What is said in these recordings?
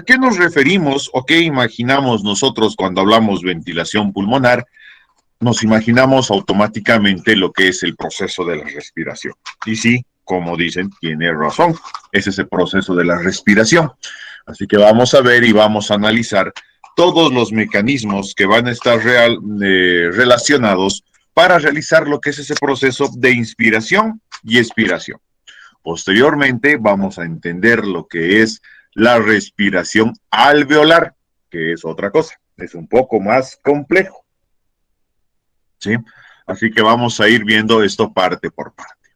¿A qué nos referimos o qué imaginamos nosotros cuando hablamos ventilación pulmonar? Nos imaginamos automáticamente lo que es el proceso de la respiración. Y sí, como dicen, tiene razón, es ese proceso de la respiración. Así que vamos a ver y vamos a analizar todos los mecanismos que van a estar relacionados para realizar lo que es ese proceso de inspiración y expiración. Posteriormente vamos a entender lo que es la respiración alveolar, que es otra cosa, es un poco más complejo. ¿Sí? Así que vamos a ir viendo esto parte por parte.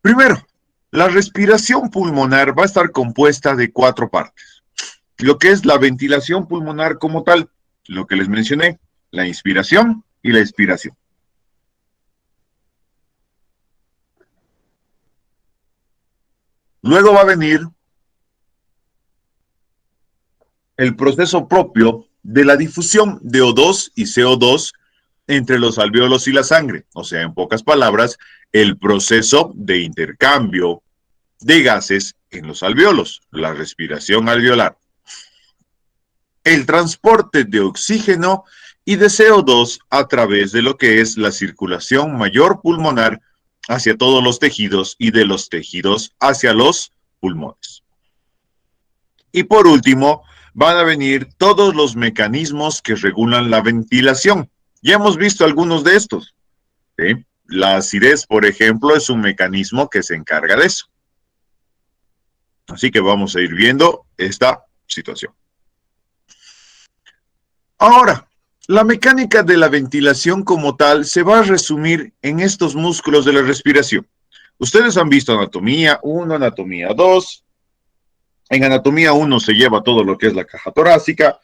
Primero, la respiración pulmonar va a estar compuesta de 4 partes. Lo que es la ventilación pulmonar como tal, lo que les mencioné, la inspiración y la expiración. Luego va a venir el proceso propio de la difusión de O2 y CO2 entre los alvéolos y la sangre. O sea, en pocas palabras, el proceso de intercambio de gases en los alvéolos, la respiración alveolar. El transporte de oxígeno y de CO2 a través de lo que es la circulación mayor pulmonar hacia todos los tejidos y de los tejidos hacia los pulmones. Y por último, van a venir todos los mecanismos que regulan la ventilación. Ya hemos visto algunos de estos. ¿Sí? La acidez, por ejemplo, es un mecanismo que se encarga de eso. Así que vamos a ir viendo esta situación. Ahora, la mecánica de la ventilación como tal se va a resumir en estos músculos de la respiración. Ustedes han visto anatomía 1, anatomía 2. En anatomía 1 se lleva todo lo que es la caja torácica.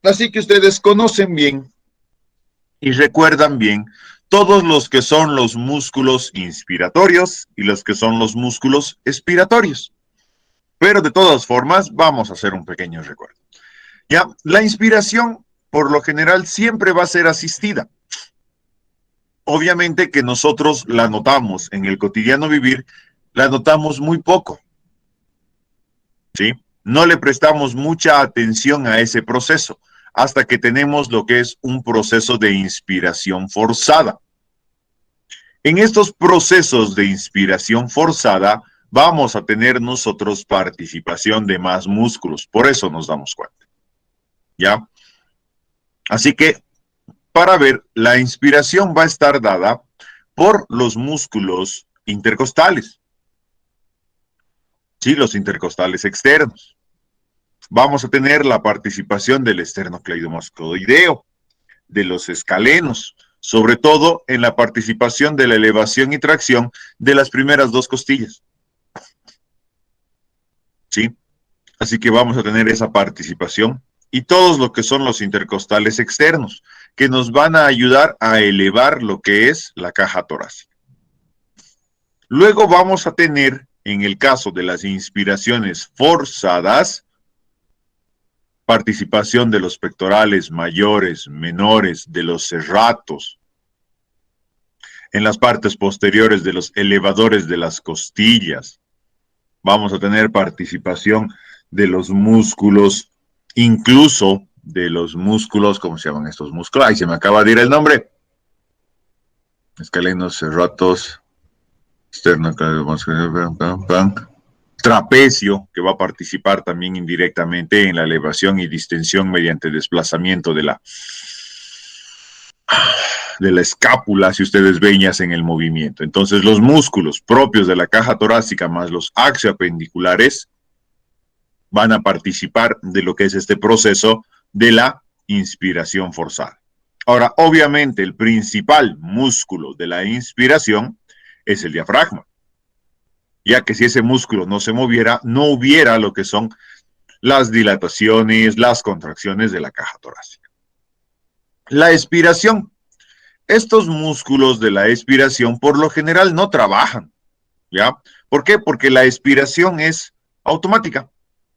Así que ustedes conocen bien y recuerdan bien todos los que son los músculos inspiratorios y los que son los músculos expiratorios. Pero de todas formas, vamos a hacer un pequeño recuerdo. Ya, la inspiración, por lo general, siempre va a ser asistida. Obviamente que nosotros la notamos en el cotidiano vivir, la notamos muy poco. ¿Sí? No le prestamos mucha atención a ese proceso hasta que tenemos lo que es un proceso de inspiración forzada. En estos procesos de inspiración forzada vamos a tener nosotros participación de más músculos, por eso nos damos cuenta. ¿Ya? Así que para ver, la inspiración va a estar dada por los músculos intercostales. Sí, los intercostales externos. Vamos a tener la participación del esternocleidomastoideo, de los escalenos, sobre todo en la participación de la elevación y tracción de las primeras 2 costillas. ¿Sí? Así que vamos a tener esa participación y todos lo que son los intercostales externos, que nos van a ayudar a elevar lo que es la caja torácica. Luego vamos a tener, en el caso de las inspiraciones forzadas, participación de los pectorales mayores, menores, de los serratos, en las partes posteriores de los elevadores de las costillas. Vamos a tener participación de los músculos, incluso de los músculos, ¿cómo se llaman estos músculos? Ay, se me acaba de ir el nombre. Escalenos, serratos, trapecio, que va a participar también indirectamente en la elevación y distensión mediante desplazamiento de la escápula, si ustedes ven, y hacen el movimiento. Entonces, los músculos propios de la caja torácica más los axioapendiculares van a participar de lo que es este proceso de la inspiración forzada. Ahora, obviamente, el principal músculo de la inspiración es el diafragma, ya que si ese músculo no se moviera, no hubiera lo que son las dilataciones, las contracciones de la caja torácica. La expiración. Estos músculos de la expiración por lo general no trabajan, ¿ya? ¿Por qué? Porque la expiración es automática,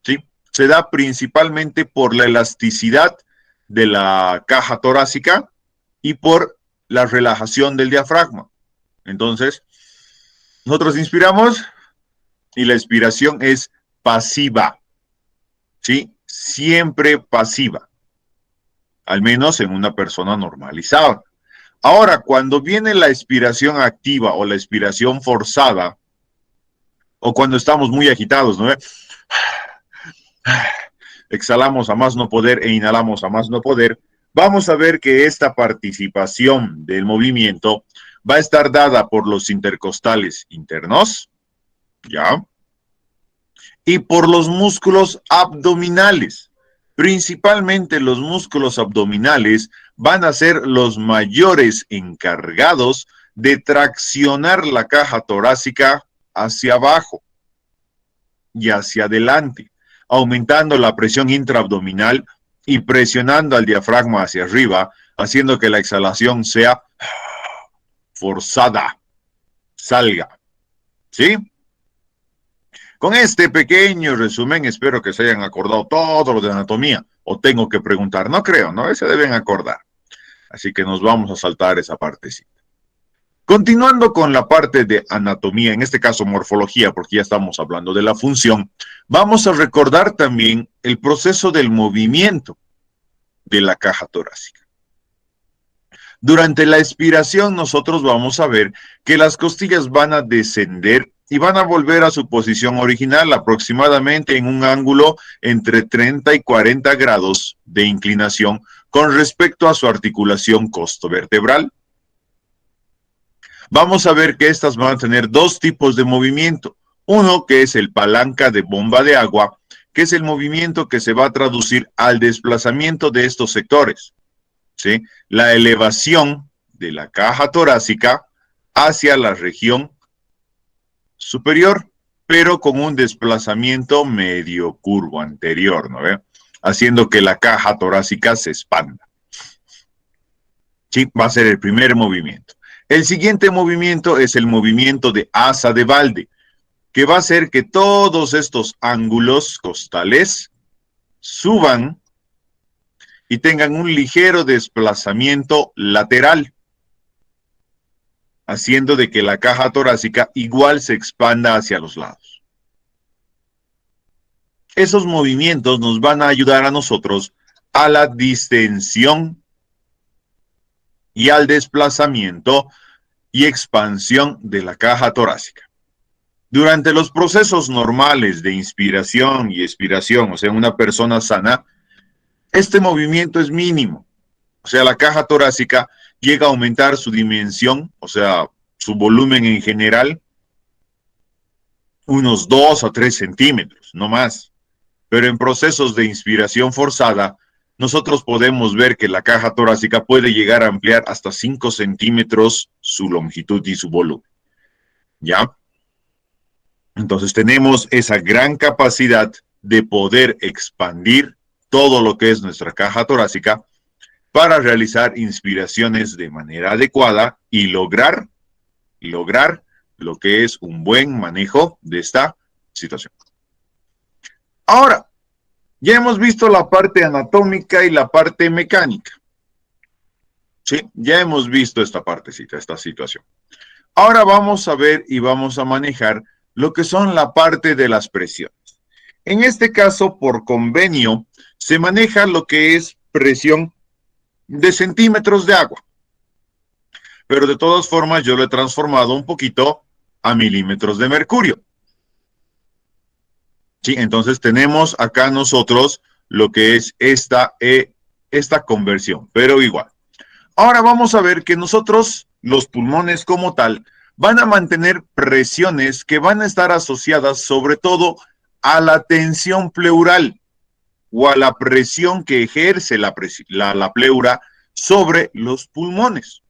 ¿sí? Se da principalmente por la elasticidad de la caja torácica y por la relajación del diafragma. Entonces, nosotros inspiramos y la expiración es pasiva. ¿Sí? La expiración es automática, se da principalmente por la elasticidad de la caja torácica y por la relajación del diafragma. Entonces, nosotros inspiramos y la expiración es pasiva. ¿Sí? La expiración es pasiva. Entonces, nosotros inspiramos y la expiración es pasiva. ¿Sí? ¿sí? Siempre pasiva, al menos en una persona normalizada. Ahora, cuando viene la expiración activa o la expiración forzada, o cuando estamos muy agitados, ¿no? Exhalamos a más no poder e inhalamos a más no poder, vamos a ver que esta participación del movimiento va a estar dada por los intercostales internos, ¿ya? Y por los músculos abdominales. Principalmente los músculos abdominales van a ser los mayores encargados de traccionar la caja torácica hacia abajo y hacia adelante, aumentando la presión intraabdominal y presionando al diafragma hacia arriba, haciendo que la exhalación sea forzada, salga. ¿Sí? Con este pequeño resumen, espero que se hayan acordado todo lo de anatomía. O tengo que preguntar, no creo, ¿no? Se deben acordar. Así que nos vamos a saltar esa partecita. Continuando con la parte de anatomía, en este caso morfología, porque ya estamos hablando de la función, vamos a recordar también el proceso del movimiento de la caja torácica. Durante la expiración, nosotros vamos a ver que las costillas van a descender y van a volver a su posición original, aproximadamente en un ángulo entre 30 y 40 grados de inclinación con respecto a su articulación costovertebral. Vamos a ver que estas van a tener dos tipos de movimiento. Uno que es el palanca de bomba de agua, que es el movimiento que se va a traducir al desplazamiento de estos sectores, ¿sí? La elevación de la caja torácica hacia la región superior, pero con un desplazamiento medio curvo anterior, ¿no ve? Haciendo que la caja torácica se expanda. Sí, va a ser el primer movimiento. El siguiente movimiento es el movimiento de asa de balde, que va a hacer que todos estos ángulos costales suban y tengan un ligero desplazamiento lateral, haciendo de que la caja torácica igual se expanda hacia los lados. Esos movimientos nos van a ayudar a nosotros a la distensión y al desplazamiento y expansión de la caja torácica. Durante los procesos normales de inspiración y expiración, o sea, una persona sana, este movimiento es mínimo. O sea, la caja torácica llega a aumentar su dimensión, o sea, su volumen en general, unos 2 a 3 centímetros, no más. Pero en procesos de inspiración forzada, nosotros podemos ver que la caja torácica puede llegar a ampliar hasta 5 centímetros su longitud y su volumen. ¿Ya? Entonces tenemos esa gran capacidad de poder expandir todo lo que es nuestra caja torácica para realizar inspiraciones de manera adecuada y lograr lo que es un buen manejo de esta situación. Ahora, ya hemos visto la parte anatómica y la parte mecánica. Sí, ya hemos visto esta partecita, esta situación. Ahora vamos a ver y vamos a manejar lo que son la parte de las presiones. En este caso, por convenio, se maneja lo que es presión de centímetros de agua. Pero de todas formas, yo lo he transformado un poquito a milímetros de mercurio. Sí, entonces tenemos acá nosotros lo que es esta conversión, pero igual. Ahora vamos a ver que nosotros, los pulmones como tal, van a mantener presiones que van a estar asociadas sobre todo a la tensión pleural o a la presión que ejerce la pleura sobre los pulmones.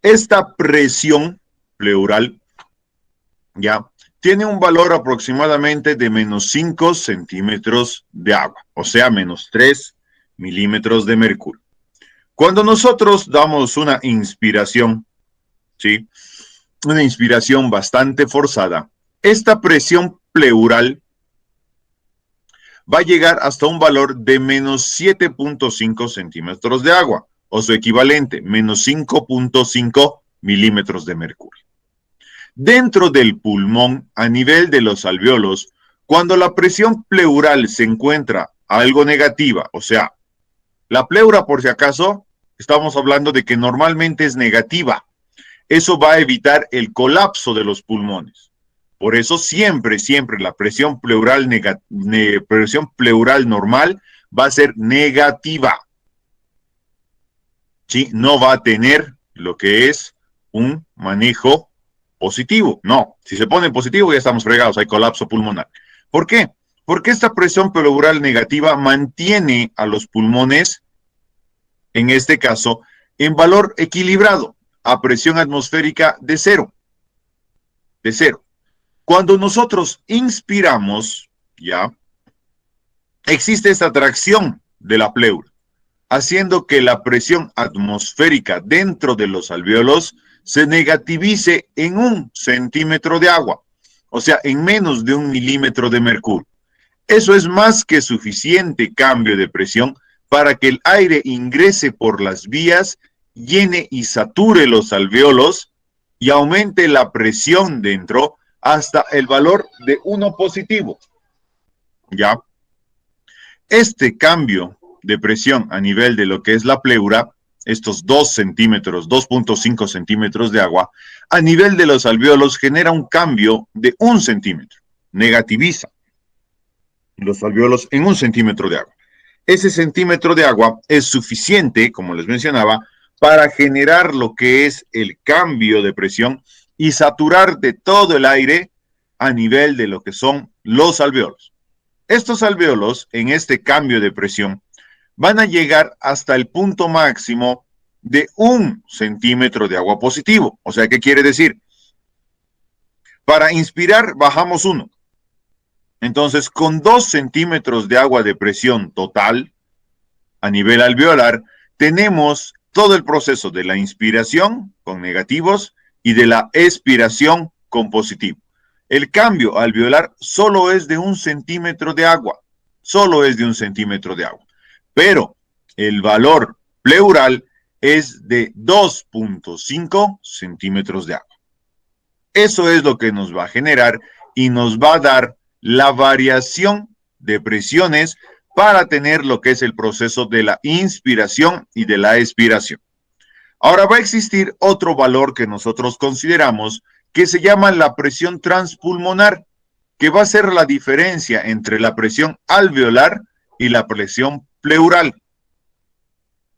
Esta presión pleural ya tiene un valor aproximadamente de menos 5 centímetros de agua, o sea, menos 3 milímetros de mercurio. Cuando nosotros damos una inspiración, ¿sí? Una inspiración bastante forzada, esta presión pleural va a llegar hasta un valor de menos 7.5 centímetros de agua, o su equivalente, menos 5.5 milímetros de mercurio. Dentro del pulmón, a nivel de los alvéolos, cuando la presión pleural se encuentra algo negativa, o sea, la pleura, por si acaso, estamos hablando de que normalmente es negativa. Eso va a evitar el colapso de los pulmones. Por eso siempre la presión pleural normal va a ser negativa. ¿Sí? No va a tener lo que es un manejo positivo. No, si se pone positivo ya estamos fregados, hay colapso pulmonar. ¿Por qué? Porque esta presión pleural negativa mantiene a los pulmones, en este caso, en valor equilibrado, a presión atmosférica de cero. De cero. Cuando nosotros inspiramos, ya, existe esta atracción de la pleura, haciendo que la presión atmosférica dentro de los alvéolos se negativice en 1 centímetro de agua, o sea, en menos de 1 milímetro de mercurio. Eso es más que suficiente cambio de presión para que el aire ingrese por las vías, llene y sature los alvéolos y aumente la presión dentro hasta el valor de 1 positivo. ¿Ya? Este cambio de presión a nivel de lo que es la pleura, estos 2 centímetros, 2.5 centímetros de agua, a nivel de los alvéolos genera un cambio de 1 centímetro, negativiza los alvéolos en 1 centímetro de agua. Ese centímetro de agua es suficiente, como les mencionaba, para generar lo que es el cambio de presión y saturar de todo el aire a nivel de lo que son los alvéolos. Estos alvéolos, en este cambio de presión, van a llegar hasta el punto máximo de 1 centímetro de agua positivo. O sea, ¿qué quiere decir? Para inspirar, bajamos 1. Entonces, con 2 centímetros de agua de presión total a nivel alveolar, tenemos todo el proceso de la inspiración con negativos y de la expiración con positivo. El cambio alveolar solo es de 1 centímetro de agua, solo es de 1 centímetro de agua, pero el valor pleural es de 2.5 centímetros de agua. Eso es lo que nos va a generar y nos va a dar la variación de presiones para tener lo que es el proceso de la inspiración y de la expiración. Ahora va a existir otro valor que nosotros consideramos que se llama la presión transpulmonar, que va a ser la diferencia entre la presión alveolar y la presión pleural.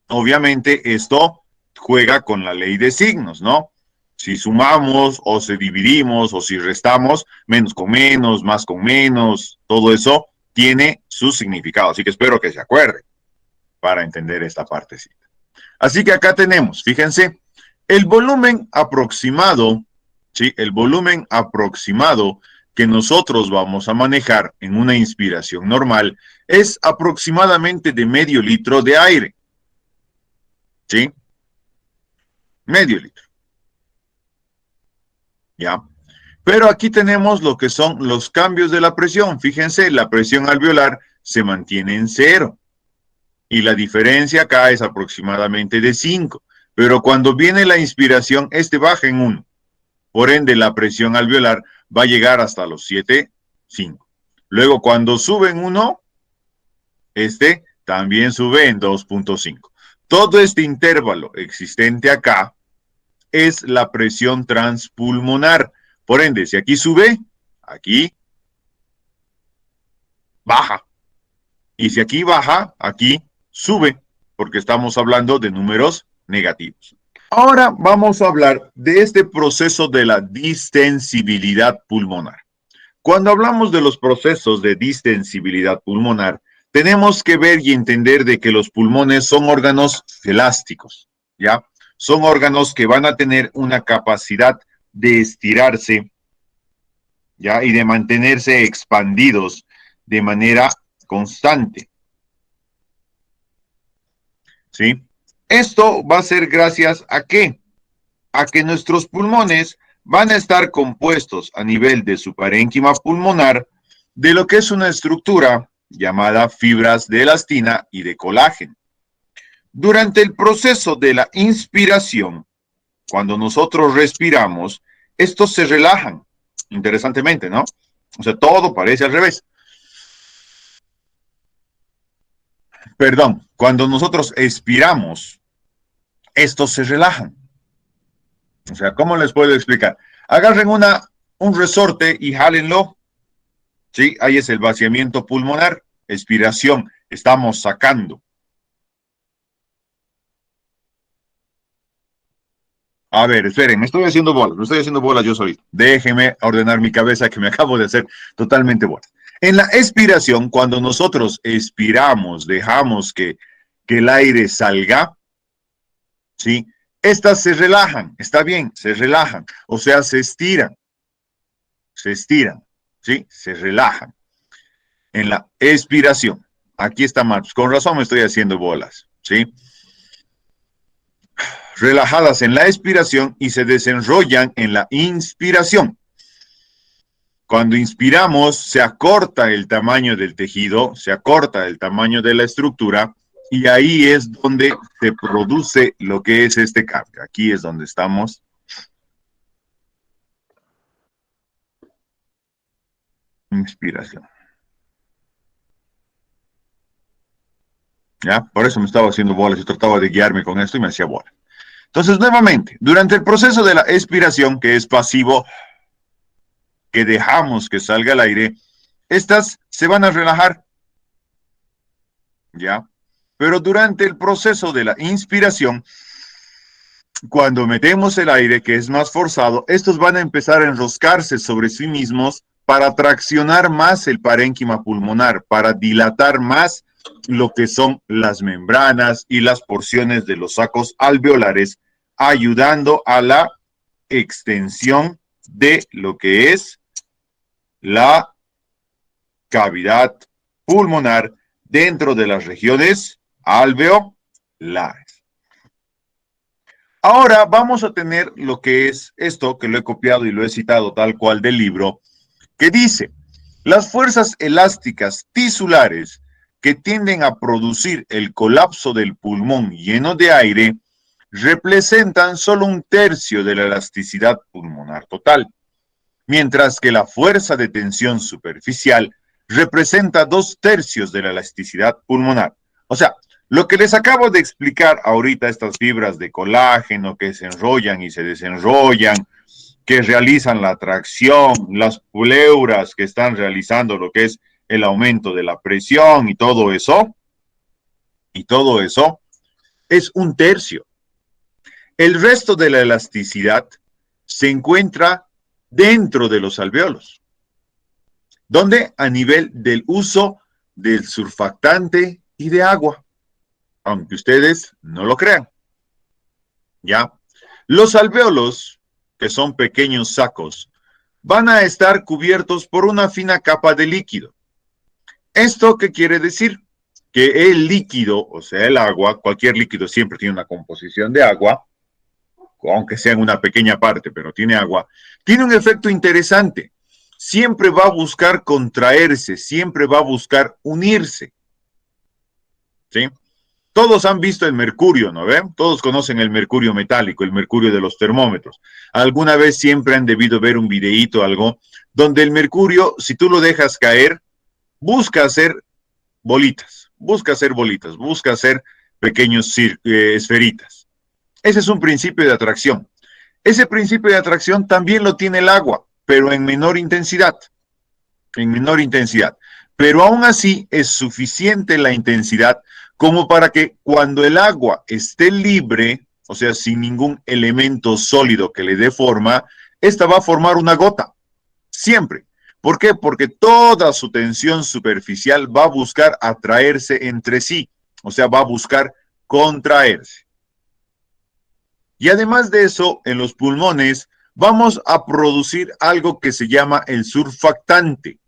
Obviamente esto juega con la ley de signos, ¿no? Si sumamos o si dividimos o si restamos, menos con menos, más con menos, todo eso tiene su significado. Así que espero que se acuerden para entender esta partecita. Así que acá tenemos, fíjense, el volumen aproximado, ¿sí? El volumen aproximado que nosotros vamos a manejar en una inspiración normal es aproximadamente de medio litro de aire. ¿Sí? Medio litro. ¿Ya? Pero aquí tenemos lo que son los cambios de la presión. Fíjense, la presión alveolar se mantiene en 0. Y la diferencia acá es aproximadamente de 5. Pero cuando viene la inspiración, este baja en 1. Por ende, la presión alveolar va a llegar hasta los 7,5. Luego, cuando sube en 1, este también sube en 2.5. Todo este intervalo existente acá es la presión transpulmonar. Por ende, si aquí sube, aquí baja. Y si aquí baja, aquí sube, porque estamos hablando de números negativos. Ahora vamos a hablar de este proceso de la distensibilidad pulmonar. Cuando hablamos de los procesos de distensibilidad pulmonar, tenemos que ver y entender de que los pulmones son órganos elásticos, ¿ya? Son órganos que van a tener una capacidad de estirarse, ¿ya? Y de mantenerse expandidos de manera constante, ¿sí? Esto va a ser gracias a ¿qué? A que nuestros pulmones van a estar compuestos a nivel de su parénquima pulmonar de lo que es una estructura llamada fibras de elastina y de colágeno. Durante el proceso de la inspiración, cuando nosotros respiramos, estos se relajan, interesantemente, ¿no? O sea, todo parece al revés. Perdón, cuando nosotros expiramos, estos se relajan. O sea, ¿cómo les puedo explicar? Agarren un resorte y jálenlo. Sí, ahí es el vaciamiento pulmonar, expiración, estamos sacando. A ver, esperen, me estoy haciendo bolas yo solito. Déjenme ordenar mi cabeza que me acabo de hacer totalmente bolas. En la expiración, cuando nosotros expiramos, dejamos que el aire salga, ¿sí? Estas se relajan, está bien, se relajan, o sea, se estiran, ¿sí? Se relajan. En la expiración, aquí está Marx, con razón me estoy haciendo bolas, ¿sí? Relajadas en la expiración y se desenrollan en la inspiración. Cuando inspiramos, se acorta el tamaño del tejido, se acorta el tamaño de la estructura y ahí es donde se produce lo que es este cambio. Aquí es donde estamos. Inspiración. ¿Ya? Por eso me estaba haciendo bolas y trataba de guiarme con esto y me hacía bolas. Entonces, nuevamente, durante el proceso de la expiración, que es pasivo, que dejamos que salga el aire, estas se van a relajar, ¿ya? Pero durante el proceso de la inspiración, cuando metemos el aire, que es más forzado, estos van a empezar a enroscarse sobre sí mismos para traccionar más el parénquima pulmonar, para dilatar más lo que son las membranas y las porciones de los sacos alveolares, ayudando a la extensión de lo que es la cavidad pulmonar dentro de las regiones alveolares. Ahora vamos a tener lo que es esto, que lo he copiado y lo he citado tal cual del libro, que dice, las fuerzas elásticas tisulares que tienden a producir el colapso del pulmón lleno de aire representan solo un tercio de la elasticidad pulmonar total, mientras que la fuerza de tensión superficial representa 2/3 de la elasticidad pulmonar. O sea, lo que les acabo de explicar ahorita, estas fibras de colágeno que se enrollan y se desenrollan, que realizan la tracción, las pleuras que están realizando lo que es el aumento de la presión y todo eso es un tercio. El resto de la elasticidad se encuentra dentro de los alvéolos, donde a nivel del uso del surfactante y de agua, aunque ustedes no lo crean. ¿Ya? Los alvéolos, que son pequeños sacos, van a estar cubiertos por una fina capa de líquido. ¿Esto qué quiere decir? Que el líquido, o sea, el agua, cualquier líquido siempre tiene una composición de agua, aunque sea en una pequeña parte, pero tiene agua, tiene un efecto interesante. Siempre va a buscar contraerse, siempre va a buscar unirse. ¿Sí? Todos han visto el mercurio, ¿no ven? Todos conocen el mercurio metálico, el mercurio de los termómetros. Alguna vez siempre han debido ver un videíto o algo donde el mercurio, si tú lo dejas caer, busca hacer bolitas, busca hacer pequeños esferitas. Ese es un principio de atracción. Ese principio de atracción también lo tiene el agua, pero en menor intensidad. En menor intensidad. Pero aún así es suficiente la intensidad como para que cuando el agua esté libre, o sea, sin ningún elemento sólido que le dé forma, esta va a formar una gota. Siempre. ¿Por qué? Porque toda su tensión superficial va a buscar atraerse entre sí, o sea, va a buscar contraerse. Y además de eso, en los pulmones vamos a producir algo que se llama el surfactante.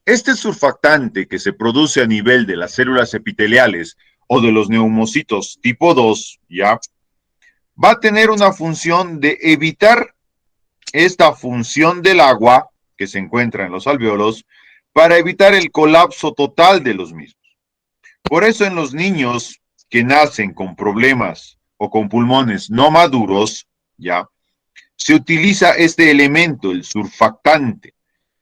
Este surfactante que se produce a nivel de las células epiteliales o de los neumocitos tipo 2, ¿ya? Va a tener una función de evitar esta función del agua que se encuentra en los alvéolos para evitar el colapso total de los mismos. Por eso en los niños que nacen con problemas o con pulmones no maduros, ¿ya? se utiliza este elemento, el surfactante,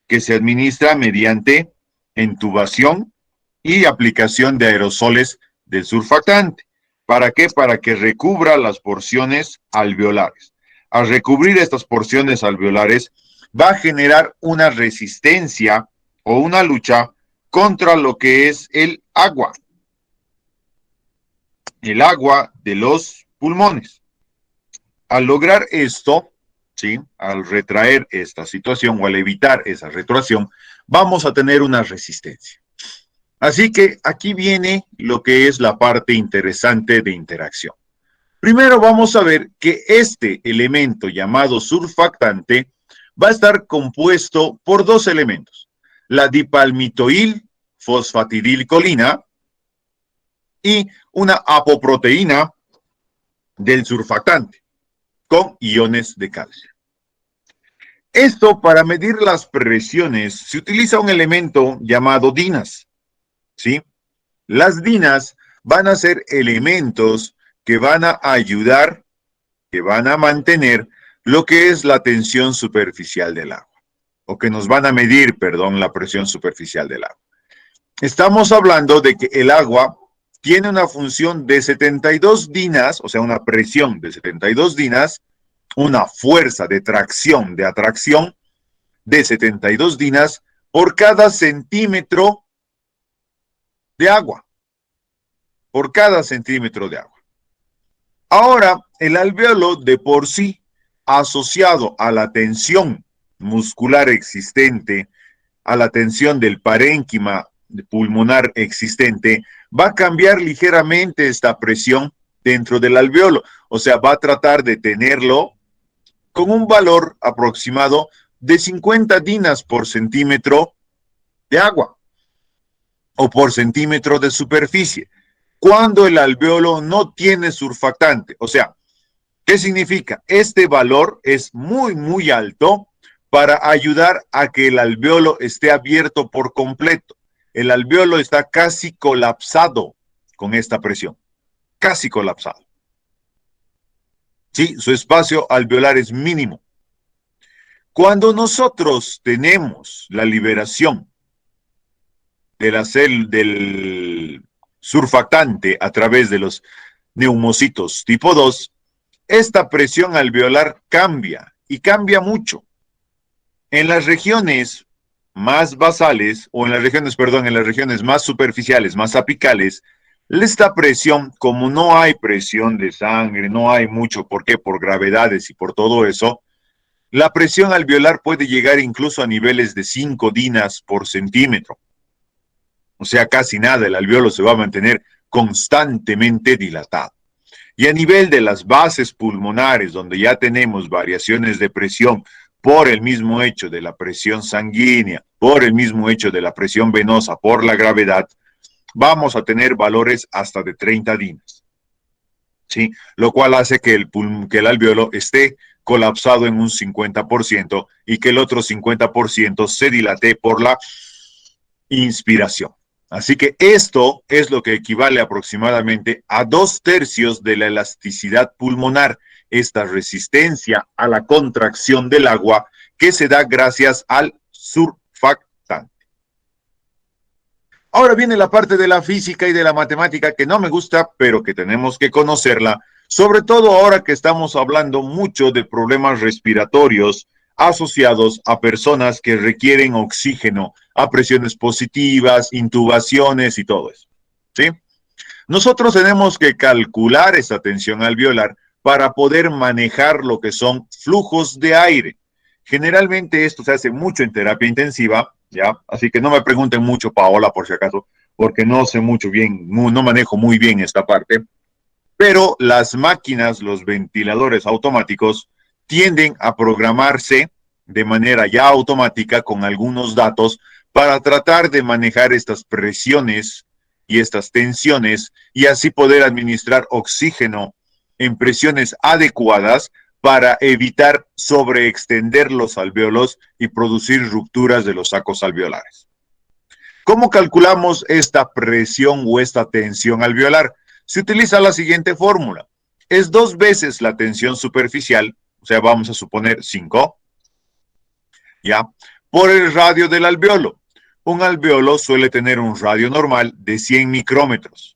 que se administra mediante intubación y aplicación de aerosoles del surfactante. ¿Para qué? Para que recubra las porciones alveolares. Al recubrir estas porciones alveolares, va a generar una resistencia o una lucha contra lo que es el agua de los pulmones. Al lograr esto, ¿sí? Al retraer esta situación o al evitar esa retroacción, vamos a tener una resistencia. Así que aquí viene lo que es la parte interesante de interacción. Primero vamos a ver que este elemento llamado surfactante va a estar compuesto por dos elementos, la dipalmitoil fosfatidilcolina y una apoproteína del surfactante con iones de calcio. Esto, para medir las presiones, se utiliza un elemento llamado dinas, ¿sí? Las dinas van a ser elementos que van a ayudar, que van a mantener lo que es la tensión superficial del agua, o que nos van a medir, perdón, la presión superficial del agua. Estamos hablando de que el agua tiene una función de 72 dinas, o sea, una presión de 72 dinas, una fuerza de tracción, de atracción de 72 dinas por cada centímetro de agua. Por cada centímetro de agua. Ahora, el alvéolo de por sí, asociado a la tensión muscular existente, a la tensión del parénquima pulmonar existente, va a cambiar ligeramente esta presión dentro del alvéolo. O sea, va a tratar de tenerlo con un valor aproximado de 50 dinas por centímetro de agua o por centímetro de superficie, cuando el alvéolo no tiene surfactante. O sea, ¿qué significa? Este valor es muy, muy alto para ayudar a que el alvéolo esté abierto por completo. El alvéolo está casi colapsado con esta presión, casi colapsado. Sí, su espacio alveolar es mínimo. Cuando nosotros tenemos la liberación del surfactante a través de los neumocitos tipo 2, esta presión alveolar cambia y cambia mucho. En las regiones más basales, o en las regiones más superficiales, más apicales, esta presión, como no hay presión de sangre, no hay mucho, ¿por qué? Por gravedades y por todo eso, la presión alveolar puede llegar incluso a niveles de 5 dinas por centímetro. O sea, casi nada, el alvéolo se va a mantener constantemente dilatado. Y a nivel de las bases pulmonares, donde ya tenemos variaciones de presión por el mismo hecho de la presión sanguínea, por el mismo hecho de la presión venosa, por la gravedad, vamos a tener valores hasta de 30 dinas. ¿Sí? Lo cual hace que el alvéolo esté colapsado en un 50% y que el otro 50% se dilate por la inspiración. Así que esto es lo que equivale aproximadamente a 2/3 de la elasticidad pulmonar, esta resistencia a la contracción del agua que se da gracias al surfactante. Ahora viene la parte de la física y de la matemática que no me gusta, pero que tenemos que conocerla, sobre todo ahora que estamos hablando mucho de problemas respiratorios asociados a personas que requieren oxígeno a presiones positivas, intubaciones y todo eso. ¿Sí? Nosotros tenemos que calcular esa tensión alveolar para poder manejar lo que son flujos de aire. Generalmente esto se hace mucho en terapia intensiva, ¿ya? Así que no me pregunten mucho, Paola, por si acaso, porque no sé mucho bien, no manejo muy bien esta parte, pero las máquinas, los ventiladores automáticos, tienden a programarse de manera ya automática con algunos datos para tratar de manejar estas presiones y estas tensiones y así poder administrar oxígeno en presiones adecuadas para evitar sobreextender los alvéolos y producir rupturas de los sacos alveolares. ¿Cómo calculamos esta presión o esta tensión alveolar? Se utiliza la siguiente fórmula. Es 2 veces la tensión superficial, o sea, vamos a suponer 5, ¿ya? Por el radio del alveolo. Un alveolo suele tener un radio normal de 100 micrómetros,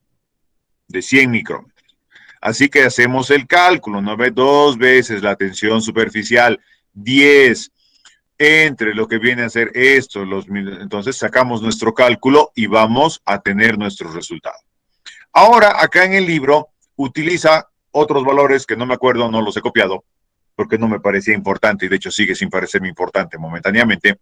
Así que hacemos el cálculo, ¿no ve? 2 veces la tensión superficial, 10, entre lo que viene a ser esto, entonces sacamos nuestro cálculo y vamos a tener nuestro resultado. Ahora, acá en el libro, utiliza otros valores que no me acuerdo, no los he copiado, porque no me parecía importante, y de hecho sigue sin parecerme importante momentáneamente,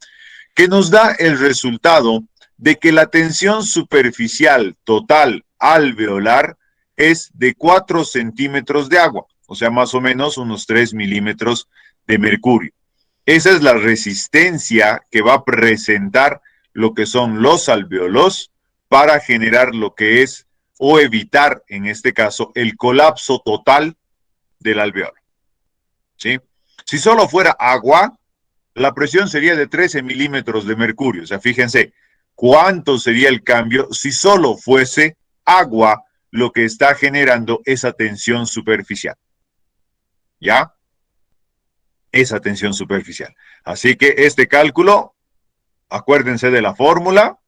que nos da el resultado de que la tensión superficial total alveolar es de 4 centímetros de agua, o sea, más o menos unos 3 milímetros de mercurio. Esa es la resistencia que va a presentar lo que son los alveolos para generar lo que es, o evitar, en este caso, el colapso total del alveolo. ¿Sí? Si solo fuera agua, la presión sería de 13 milímetros de mercurio. O sea, fíjense, ¿cuánto sería el cambio si solo fuese agua lo que está generando esa tensión superficial? ¿Ya? Esa tensión superficial. Así que este cálculo, acuérdense de la fórmula,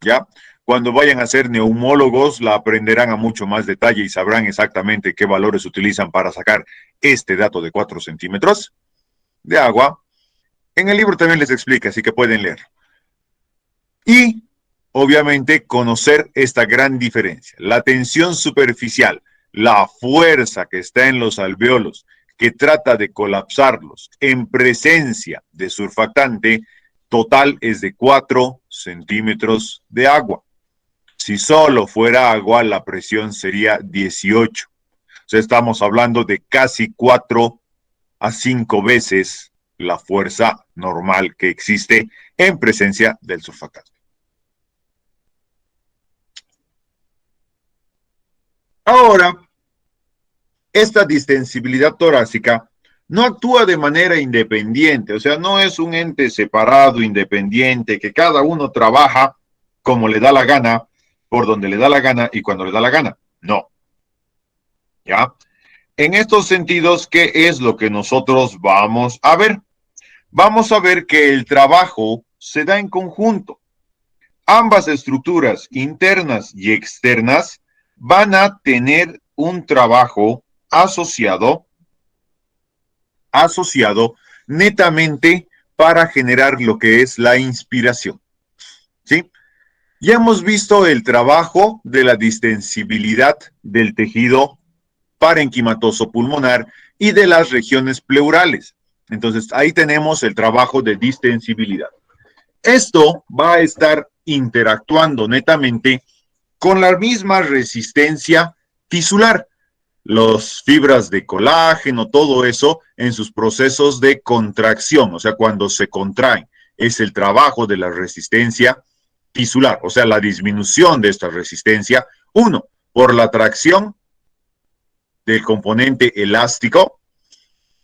¿ya? Cuando vayan a ser neumólogos, la aprenderán a mucho más detalle y sabrán exactamente qué valores utilizan para sacar este dato de 4 centímetros de agua. En el libro también les explica, así que pueden leer. Y, obviamente, conocer esta gran diferencia. La tensión superficial, la fuerza que está en los alveolos, que trata de colapsarlos en presencia de surfactante, total es de 4 centímetros de agua. Si solo fuera agua, la presión sería 18. O sea, estamos hablando de casi 4 a 5 veces la fuerza normal que existe en presencia del surfactante. Ahora, esta distensibilidad torácica no actúa de manera independiente, o sea, no es un ente separado, independiente, que cada uno trabaja como le da la gana, por donde le da la gana y cuando le da la gana. No. ¿Ya? En estos sentidos, ¿qué es lo que nosotros vamos a ver? Vamos a ver que el trabajo se da en conjunto. Ambas estructuras, internas y externas, van a tener un trabajo asociado netamente para generar lo que es la inspiración. ¿Sí? Ya hemos visto el trabajo de la distensibilidad del tejido parenquimatoso pulmonar y de las regiones pleurales. Entonces, ahí tenemos el trabajo de distensibilidad. Esto va a estar interactuando netamente con la misma resistencia tisular. Las fibras de colágeno, todo eso en sus procesos de contracción, o sea, cuando se contraen, es el trabajo de la resistencia tisular, o sea, la disminución de esta resistencia, uno, por la tracción del componente elástico,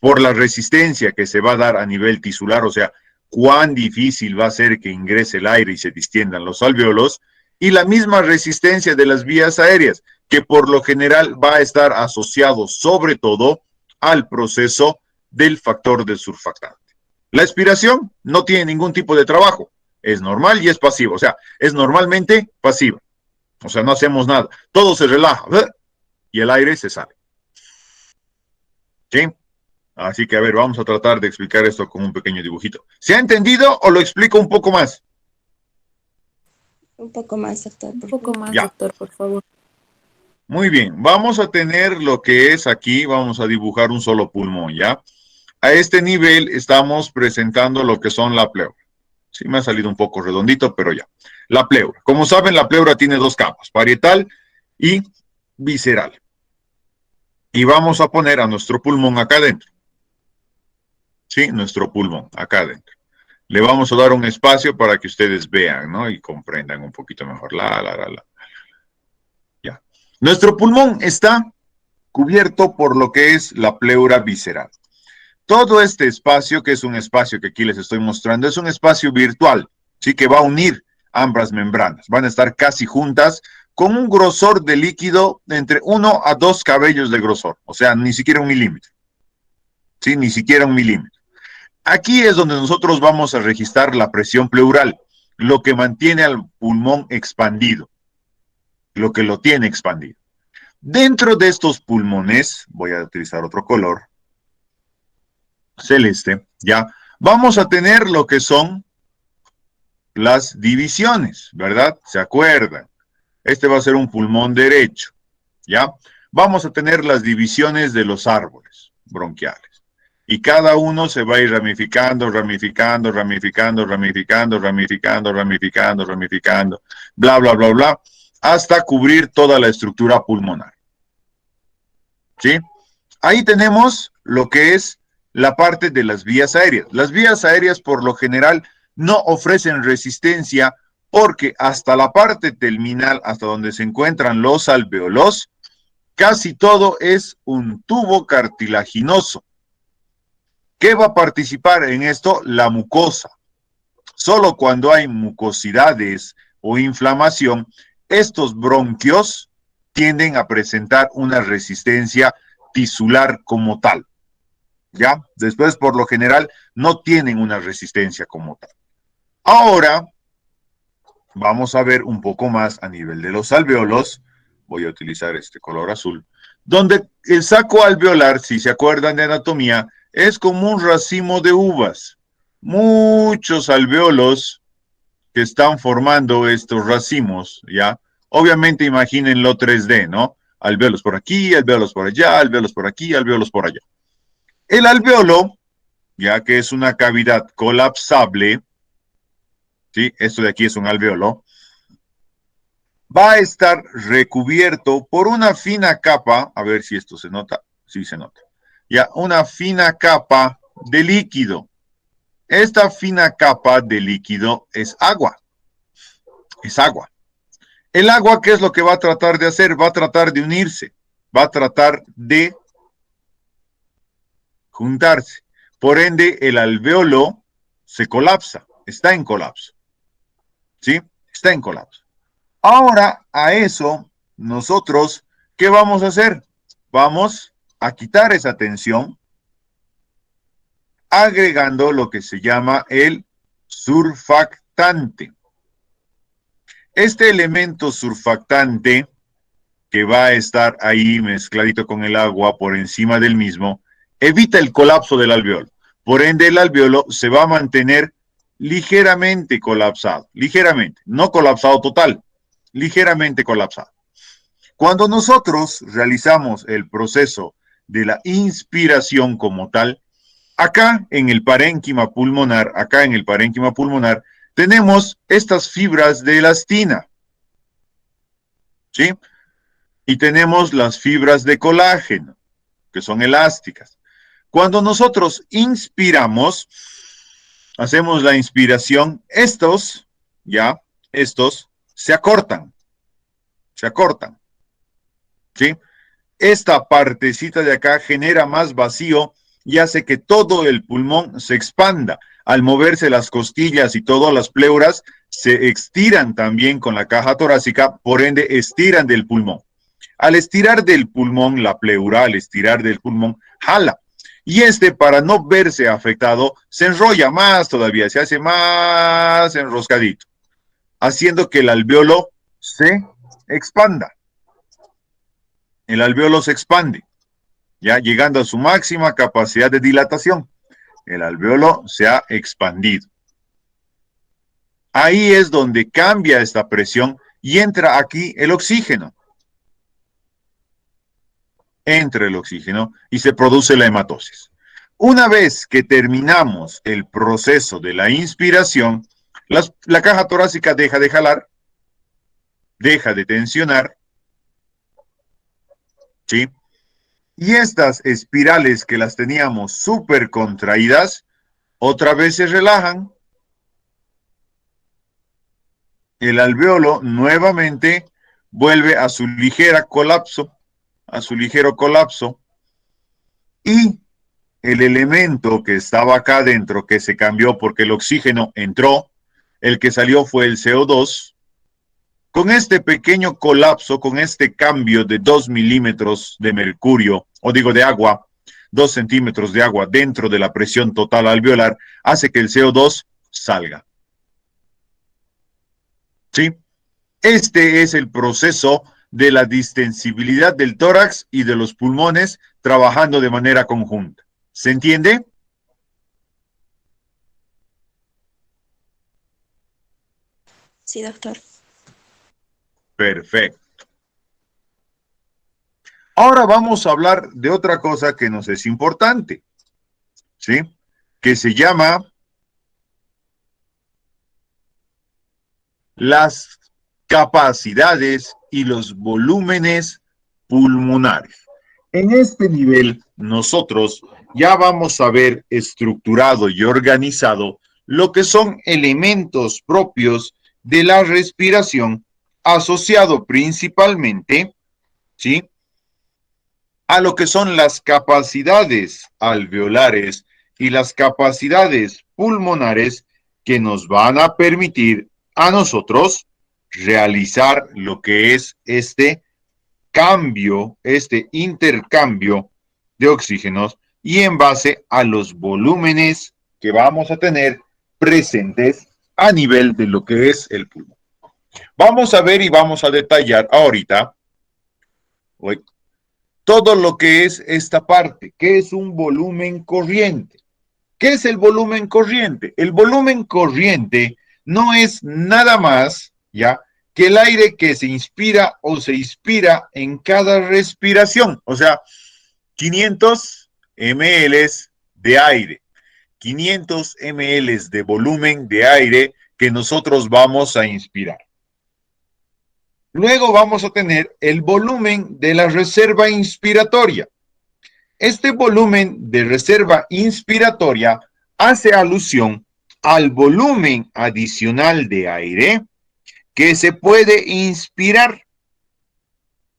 por la resistencia que se va a dar a nivel tisular, o sea, cuán difícil va a ser que ingrese el aire y se distiendan los alveolos, y la misma resistencia de las vías aéreas, que por lo general va a estar asociado sobre todo al proceso del factor del surfactante. La expiración no tiene ningún tipo de trabajo, es normal y es pasivo, o sea, es normalmente pasiva, o sea, no hacemos nada, todo se relaja y el aire se sale. ¿Sí? Así que, a ver, vamos a tratar de explicar esto con un pequeño dibujito. ¿Se ha entendido o lo explico un poco más? Un poco más, doctor. Un poco más, ya. Doctor, por favor. Muy bien, vamos a tener lo que es aquí, vamos a dibujar un solo pulmón, ¿ya? A este nivel estamos presentando lo que son la pleura. Sí, me ha salido un poco redondito, pero ya. La pleura. Como saben, la pleura tiene dos capas, parietal y visceral. Y vamos a poner a nuestro pulmón acá adentro. Sí, nuestro pulmón acá adentro. Le vamos a dar un espacio para que ustedes vean, ¿no? Y comprendan un poquito mejor. Ya. Nuestro pulmón está cubierto por lo que es la pleura visceral. Todo este espacio, que es un espacio que aquí les estoy mostrando, es un espacio virtual, ¿sí? Que va a unir ambas membranas. Van a estar casi juntas con un grosor de líquido entre 1 a 2 cabellos de grosor, o sea, ni siquiera 1 milímetro. ¿sí? Ni siquiera 1 milímetro. Aquí es donde nosotros vamos a registrar la presión pleural, lo que mantiene al pulmón expandido, lo que lo tiene expandido. Dentro de estos pulmones, voy a utilizar otro color, celeste, ya, vamos a tener lo que son las divisiones, ¿verdad? ¿Se acuerdan? Este va a ser un pulmón derecho, ¿ya? Vamos a tener las divisiones de los árboles bronquiales. Y cada uno se va a ir ramificando, ramificando, ramificando, ramificando, ramificando, ramificando, ramificando, bla, bla, bla, bla, hasta cubrir toda la estructura pulmonar. ¿Sí? Ahí tenemos lo que es la parte de las vías aéreas. Las vías aéreas por lo general no ofrecen resistencia porque hasta la parte terminal, hasta donde se encuentran los alvéolos, casi todo es un tubo cartilaginoso. ¿Qué va a participar en esto? La mucosa. Solo cuando hay mucosidades o inflamación, estos bronquios tienden a presentar una resistencia tisular como tal. ¿Ya? Después, por lo general, no tienen una resistencia como tal. Ahora, vamos a ver un poco más a nivel de los alvéolos. Voy a utilizar este color azul. Donde el saco alveolar, si se acuerdan de anatomía, es como un racimo de uvas. Muchos alvéolos que están formando estos racimos, ¿ya? Obviamente imagínenlo 3D, ¿no? Alvéolos por aquí, alvéolos por allá, alvéolos por aquí, alvéolos por allá. El alvéolo, ya que es una cavidad colapsable, ¿sí? Esto de aquí es un alvéolo, va a estar recubierto por una fina capa, a ver si esto se nota, sí se nota, ya, una fina capa de líquido. Esta fina capa de líquido es agua, es agua. El agua, ¿qué es lo que va a tratar de hacer? Va a tratar de unirse, va a tratar de juntarse. Por ende, el alvéolo se colapsa, está en colapso. ¿Sí? Está en colapso. Ahora, a eso, nosotros, ¿qué vamos a hacer? Vamos a quitar esa tensión agregando lo que se llama el surfactante. Este elemento surfactante que va a estar ahí mezcladito con el agua por encima del mismo, evita el colapso del alvéolo. Por ende, el alvéolo se va a mantener ligeramente colapsado, ligeramente, no colapsado total, ligeramente colapsado. Cuando nosotros realizamos el proceso de la inspiración como tal, acá en el parénquima pulmonar, tenemos estas fibras de elastina, ¿sí? Y tenemos las fibras de colágeno, que son elásticas. Cuando nosotros inspiramos, hacemos la inspiración, estos se acortan, ¿sí? Esta partecita de acá genera más vacío y hace que todo el pulmón se expanda. Al moverse las costillas y todas las pleuras, se estiran también con la caja torácica, por ende estiran del pulmón. Al estirar del pulmón, la pleura, al estirar del pulmón, jala. Y para no verse afectado, se enrolla más todavía, se hace más enroscadito, haciendo que el alvéolo se expanda. El alvéolo se expande, ya llegando a su máxima capacidad de dilatación. El alvéolo se ha expandido. Ahí es donde cambia esta presión y entra aquí el oxígeno. Entra el oxígeno y se produce la hematosis. Una vez que terminamos el proceso de la inspiración, la caja torácica deja de jalar, deja de tensionar, ¿sí? Y estas espirales que las teníamos súper contraídas, otra vez se relajan. El alvéolo nuevamente vuelve a su ligero colapso, y el elemento que estaba acá adentro, que se cambió porque el oxígeno entró, el que salió fue el CO2, con este pequeño colapso, con este cambio de 2 milímetros de mercurio, o digo de agua, 2 centímetros de agua dentro de la presión total alveolar, hace que el CO2 salga. ¿Sí? Este es el proceso de la distensibilidad del tórax y de los pulmones trabajando de manera conjunta. ¿Se entiende? Sí, doctor. Perfecto. Ahora vamos a hablar de otra cosa que nos es importante, ¿sí? Que se llama las capacidades y los volúmenes pulmonares. En este nivel, nosotros ya vamos a ver estructurado y organizado lo que son elementos propios de la respiración, asociado principalmente, ¿sí?, a lo que son las capacidades alveolares y las capacidades pulmonares que nos van a permitir a nosotros realizar lo que es este cambio, este intercambio de oxígenos y en base a los volúmenes que vamos a tener presentes a nivel de lo que es el pulmón. Vamos a ver y vamos a detallar ahorita todo lo que es esta parte, que es un volumen corriente. ¿Qué es el volumen corriente? El volumen corriente no es nada más, ¿ya?, que el aire que se inspira o se expira en cada respiración. O sea, 500 ml de aire, 500 ml de volumen de aire que nosotros vamos a inspirar. Luego vamos a tener el volumen de la reserva inspiratoria. Este volumen de reserva inspiratoria hace alusión al volumen adicional de aire que se puede inspirar,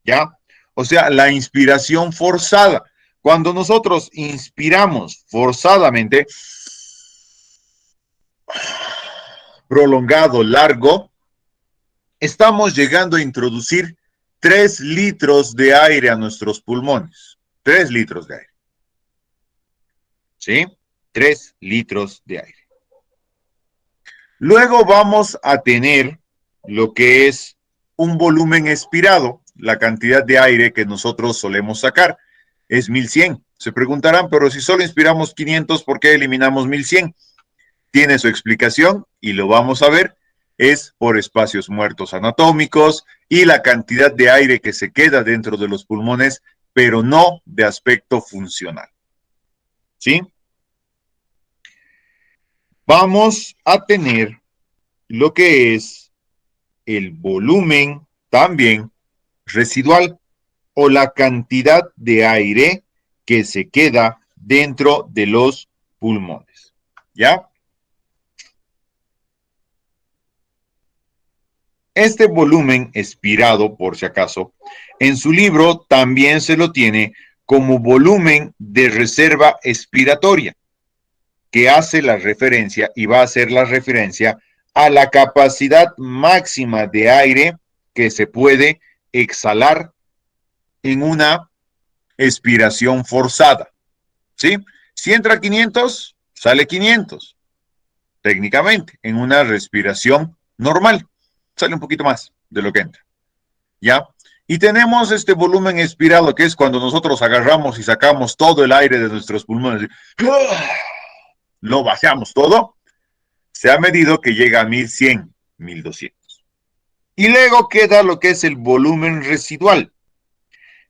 ¿ya? O sea, la inspiración forzada. Cuando nosotros inspiramos forzadamente, prolongado, largo, estamos llegando a introducir 3 litros de aire a nuestros pulmones. 3 litros de aire. ¿Sí? 3 litros de aire. Luego vamos a tener lo que es un volumen expirado, la cantidad de aire que nosotros solemos sacar. Es 1100. Se preguntarán, pero si solo inspiramos 500, ¿por qué eliminamos 1100? Tiene su explicación y lo vamos a ver. Es por espacios muertos anatómicos y la cantidad de aire que se queda dentro de los pulmones, pero no de aspecto funcional. ¿Sí? Vamos a tener lo que es el volumen también residual o la cantidad de aire que se queda dentro de los pulmones. ¿Ya? Este volumen expirado, por si acaso, en su libro también se lo tiene como volumen de reserva expiratoria, que hace la referencia y va a hacer la referencia a la capacidad máxima de aire que se puede exhalar en una expiración forzada. ¿Sí? Si entra 500, sale 500, técnicamente, en una respiración normal. Sale un poquito más de lo que entra. ¿Ya? Y tenemos este volumen expirado, que es cuando nosotros agarramos y sacamos todo el aire de nuestros pulmones. Lo vaciamos todo. Se ha medido que llega a 1100, 1200. Y luego queda lo que es el volumen residual.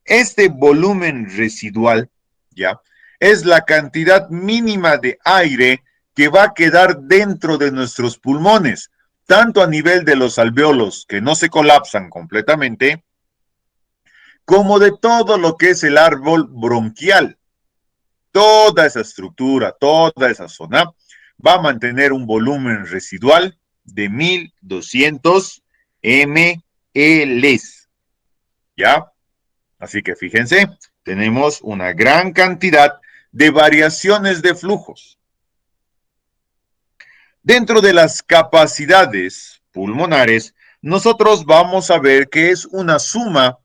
Este volumen residual, ¿ya?, es la cantidad mínima de aire que va a quedar dentro de nuestros pulmones, tanto a nivel de los alvéolos, que no se colapsan completamente, como de todo lo que es el árbol bronquial. Toda esa estructura, toda esa zona, va a mantener un volumen residual de 1200 ml. ¿Ya? Así que fíjense, tenemos una gran cantidad de variaciones de flujos. Dentro de las capacidades pulmonares, nosotros vamos a ver que es una suma